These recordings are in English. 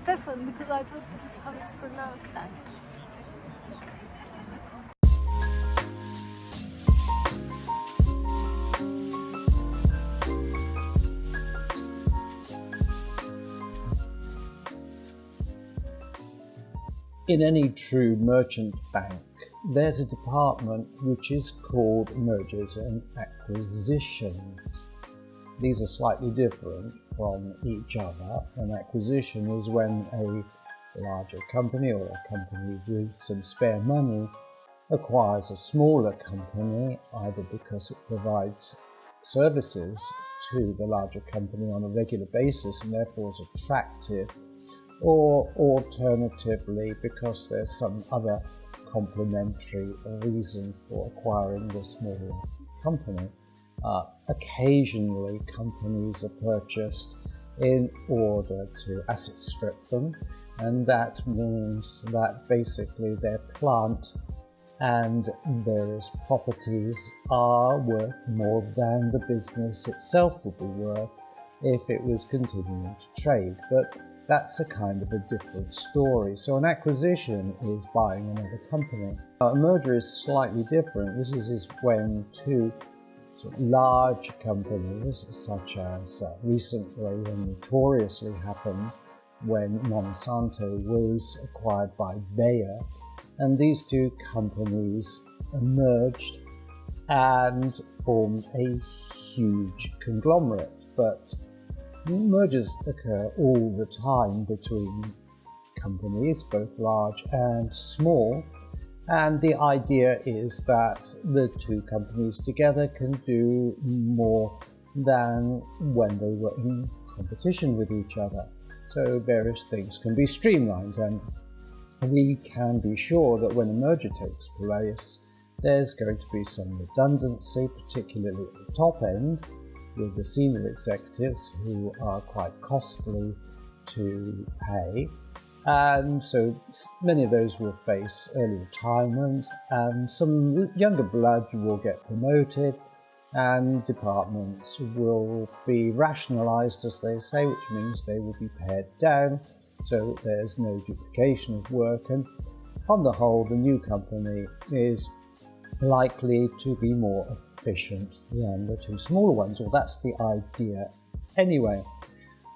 Stefan, because I thought this is how it's pronounced. In any true merchant bank, there's a department which is called mergers and acquisitions. These are slightly different from each other. An acquisition is when a larger company or a company with some spare money acquires a smaller company, either because it provides services to the larger company on a regular basis and therefore is attractive, or alternatively because there's some other complementary reason for acquiring the smaller company. Occasionally companies are purchased in order to asset strip them, and that means that basically their plant and various properties are worth more than the business itself would be worth if it was continuing to trade. But that's a kind of a different story. So an acquisition is buying another company. A merger is slightly different. This is when two sort of large companies, such as recently and notoriously happened when Monsanto was acquired by Bayer, and these two companies merged and formed a huge conglomerate. But mergers occur all the time between companies, both large and small, and the idea is that the two companies together can do more than when they were in competition with each other. So various things can be streamlined, and we can be sure that when a merger takes place, there's going to be some redundancy, particularly at the top end, with the senior executives who are quite costly to pay, and so many of those will face early retirement, and some younger blood will get promoted, and departments will be rationalized, as they say, which means they will be pared down so that there's no duplication of work, and on the whole the new company is likely to be more efficient than the two smaller ones, or that's the idea anyway.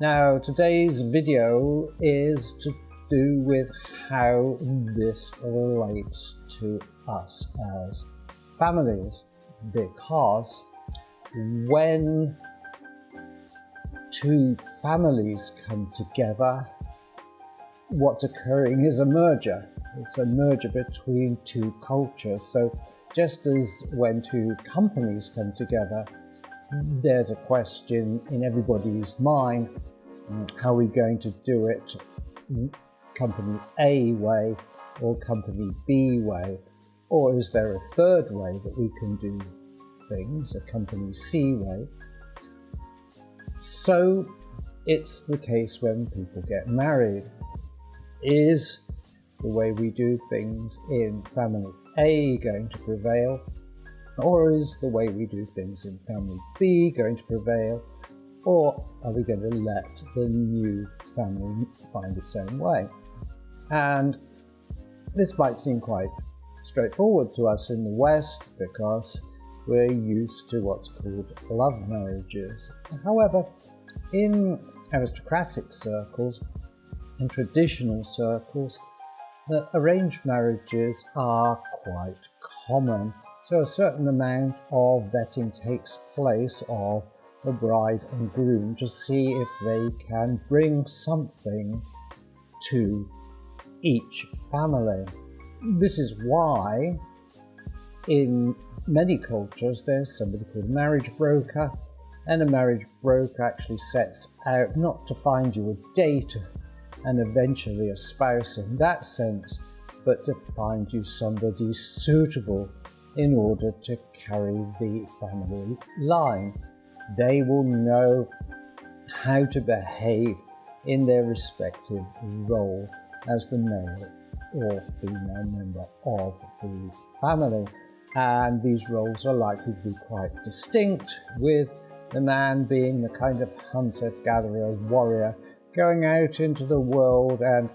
Now today's video is to do with how this relates to us as families, because when two families come together, what's occurring is a merger. It's a merger between two cultures. So just as when two companies come together, there's a question in everybody's mind: how are we going to do it company A way or company B way? Or is there a third way that we can do things, a company C way? So it's the case when people get married. Is the way we do things in family A going to prevail, or is the way we do things in family B going to prevail, or are we going to let the new family find its own way? And this might seem quite straightforward to us in the West because we're used to what's called love marriages. However, in aristocratic circles, in traditional circles, the arranged marriages are quite common. So a certain amount of vetting takes place of the bride and groom to see if they can bring something to each family. This is why in many cultures there's somebody called a marriage broker, and a marriage broker actually sets out not to find you a date and eventually a spouse in that sense, but to find you somebody suitable in order to carry the family line. They will know how to behave in their respective role as the male or female member of the family. And these roles are likely to be quite distinct, with the man being the kind of hunter, gatherer, warrior going out into the world and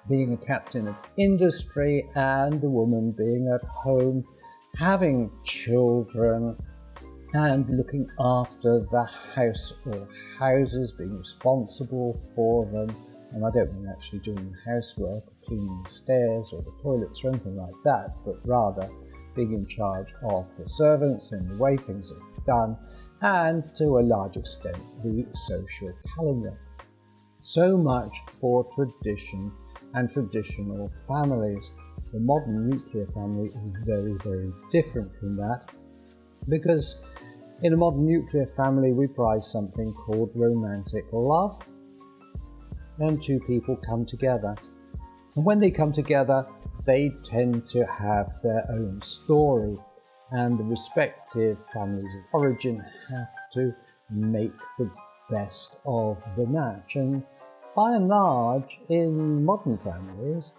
being a captain of industry, and the woman being at home, having children, and looking after the house or houses, being responsible for them. And I don't mean actually doing the housework or cleaning the stairs or the toilets or anything like that, but rather being in charge of the servants and the way things are done, and to a large extent the social calendar. So much for tradition and traditional families. The modern nuclear family is very, very different from that, because in a modern nuclear family we prize something called romantic love, and two people come together. And when they come together, they tend to have their own story, and the respective families of origin have to make the best of the match. And by and large, in modern families,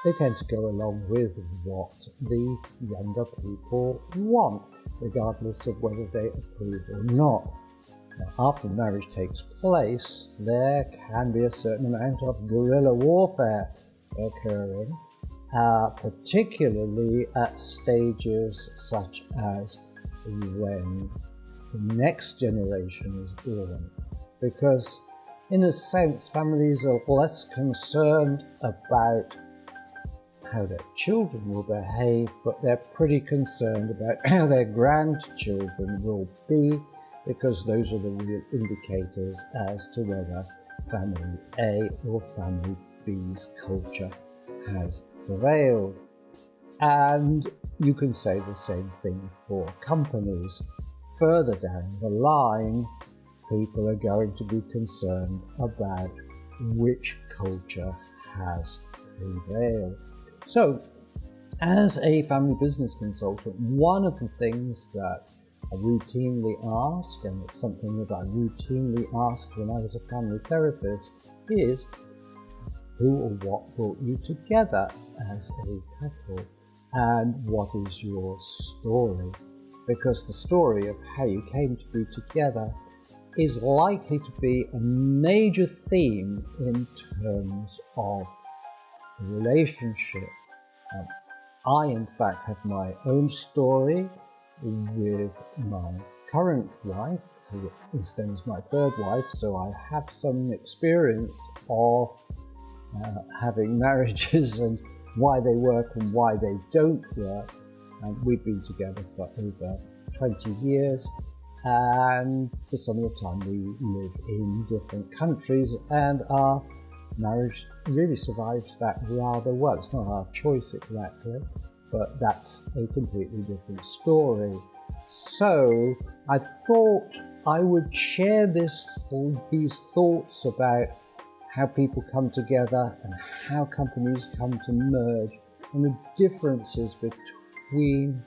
they tend to go along with what the younger people want, regardless of whether they approve or not. Now, after marriage takes place, there can be a certain amount of guerrilla warfare occurring, particularly at stages such as when the next generation is born, because in a sense families are less concerned about how their children will behave, but they're pretty concerned about how their grandchildren will be, because those are the real indicators as to whether family A or family B's culture has prevailed. And you can say the same thing for companies. Further down the line, people are going to be concerned about which culture has prevailed. So, as a family business consultant, one of the things that I routinely ask, and it's something that I routinely asked when I was a family therapist, is who or what brought you together as a couple, and what is your story? Because the story of how you came to be together is likely to be a major theme in terms of the relationship. I, in fact, have my own story with my current wife, who is then my third wife, so I have some experience of having marriages and why they work and why they don't work. And we've been together for over 20 years, and for some of the time we live in different countries, and our marriage really survives that rather well. It's not our choice exactly, but that's a completely different story. So I thought I would share these thoughts about how people come together and how companies come to merge, and the differences between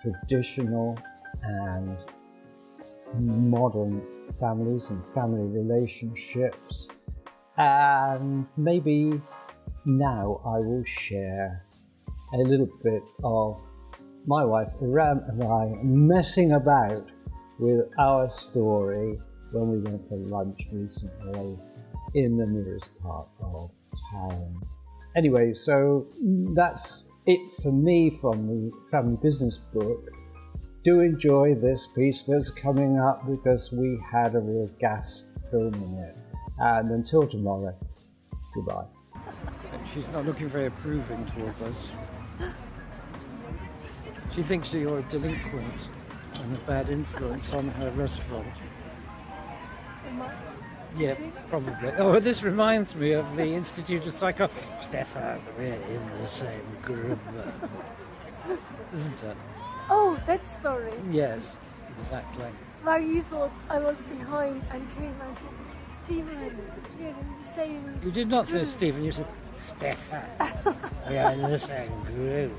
traditional and modern families and family relationships. And maybe now I will share a little bit of my wife Irem and I messing about with our story when we went for lunch recently in the nearest part of town. Anyway, so that's it for me from the family business book. Do enjoy this piece that's coming up, because we had a real gas filming it. And until tomorrow, goodbye. She's not looking very approving towards us. She thinks that you're a delinquent and a bad influence on her restaurant. Yeah, probably. Oh, this reminds me of the Institute of Psycho... Stefan, we're in the same group. Isn't it? Oh, that story. Yes, exactly. Where you thought I was behind and came and said, Stephen, we're in the same You did not say group." Stephen, you said Stefan. We are in the same group.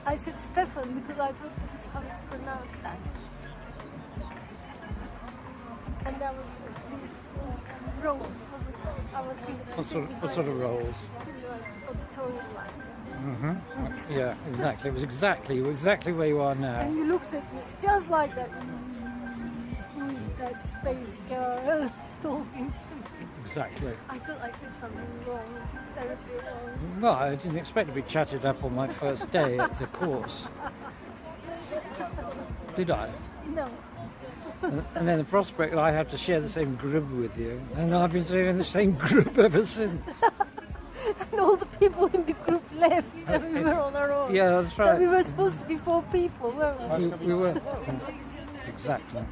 I said Stefan because I thought this is how it's pronounced. That. And that was these roles. I was being What sort of roles? Auditorium like. Mm-hmm. Yeah, exactly. It was exactly where you are now. And you looked at me just like that. that space girl talking to me. Exactly. I thought I said something wrong, terribly wrong. Well, I didn't expect to be chatted up on my first day at the course. Did I? No. And then the prospect that I have to share the same group with you, and I've been staying in the same group ever since. And all the people in the group left and we were on our own. Yeah, that's And we right. were supposed to be 4 people, weren't we? We were. Exactly.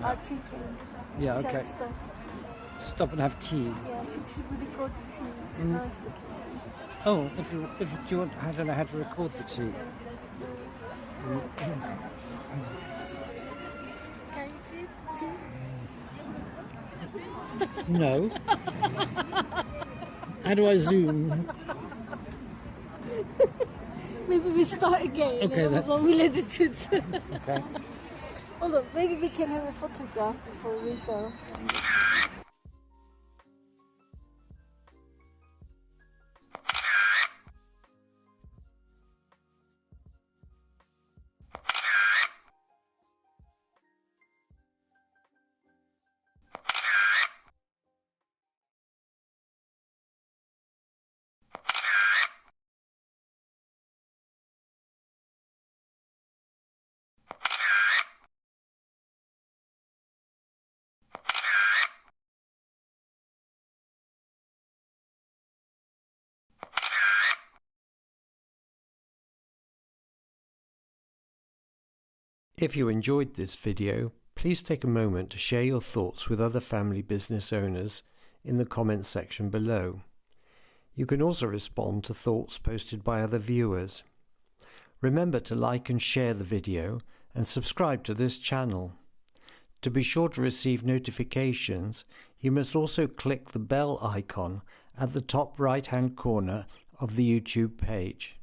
Our teaching. Yeah, said okay. Stop. Stop and have tea. Yeah, she record the tea. It's nice looking tea. Oh, if you do you want, I don't know how to record the tea. Can you see tea? No. How do I zoom? Maybe we start again. Okay, That was what we let it sit. Okay. Hold on, maybe we can have a photograph before we go. If you enjoyed this video, please take a moment to share your thoughts with other family business owners in the comments section below. You can also respond to thoughts posted by other viewers. Remember to like and share the video and subscribe to this channel. To be sure to receive notifications, you must also click the bell icon at the top right-hand corner of the YouTube page.